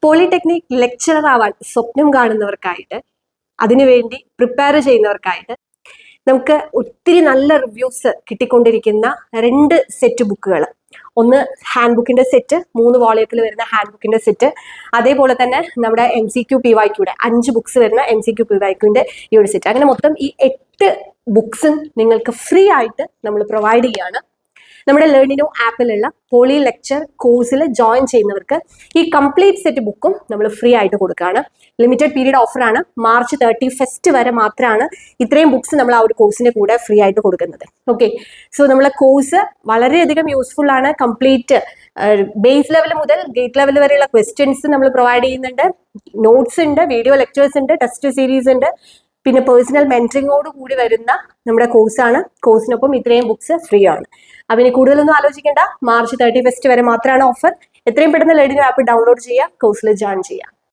Polytechnic lecturer ആവാൻ സ്വപ്നം കാണുന്നവർക്കായിട്ട്, അതിനുവേണ്ടി പ്രിപ്പയർ ചെയ്യുന്നവർക്കായിട്ട് നമുക്ക് ഒത്തിരി നല്ല റിവ്യൂസ് കിട്ടിക്കൊണ്ടിരിക്കുന്ന 2 സെറ്റ് ബുക്കുകൾ. ഒന്ന് ഹാൻഡ് ബുക്കിന്റെ സെറ്റ്, 3 വോളിയത്തിൽ വരുന്ന ഹാൻഡ് ബുക്കിന്റെ സെറ്റ്. അതേപോലെ തന്നെ നമ്മുടെ MCQ PYQയുടെ 5 ബുക്സ് വരുന്ന MCQ PYQന്റെ ഈ ഒരു സെറ്റ്. അങ്ങനെ മൊത്തം ഈ 8 ബുക്സും നിങ്ങൾക്ക് ഫ്രീ ആയിട്ട് നമ്മൾ പ്രൊവൈഡ് ചെയ്യാണ്. നമ്മുടെ ലേണിനോ ആപ്പിലുള്ള പോളി ലെക്ചർ കോഴ്സിൽ ജോയിൻ ചെയ്യുന്നവർക്ക് ഈ കംപ്ലീറ്റ് സെറ്റ് ബുക്കും നമ്മൾ ഫ്രീ ആയിട്ട് കൊടുക്കുകയാണ്. ലിമിറ്റഡ് പീരീഡ് ഓഫറാണ്. മാർച്ച് 31 വരെ മാത്രമാണ് ഇത്രയും ബുക്സ് നമ്മൾ ആ ഒരു കോഴ്സിന്റെ കൂടെ ഫ്രീ ആയിട്ട് കൊടുക്കുന്നത്. ഓക്കെ, സോ നമ്മളെ കോഴ്സ് വളരെയധികം യൂസ്ഫുൾ ആണ്. കംപ്ലീറ്റ് ബേസ് ലെവൽ മുതൽ ഗേറ്റ് ലെവൽ വരെയുള്ള ക്വസ്റ്റ്യൻസ് നമ്മൾ പ്രൊവൈഡ് ചെയ്യുന്നുണ്ട്. നോട്ട്സ് ഉണ്ട്, വീഡിയോ ലെക്ചേഴ്സ് ഉണ്ട്, ടെസ്റ്റ് സീരീസ് ഉണ്ട്, പിന്നെ പേഴ്സണൽ മെന്ററിങ്ങോട് കൂടി വരുന്ന നമ്മുടെ കോഴ്സാണ്. കോഴ്സിനൊപ്പം ഇത്രയും ബുക്സ് ഫ്രീ ആണ്. അപ്പം ഇനി കൂടുതലൊന്നും ആലോചിക്കേണ്ട. മാർച്ച് 31 വരെ മാത്രമാണ് ഓഫർ. എത്രയും പെട്ടെന്ന് ലേണിംഗ് ആപ്പ് ഡൗൺലോഡ് ചെയ്യുക, കോഴ്സിൽ ജോയിൻ ചെയ്യുക.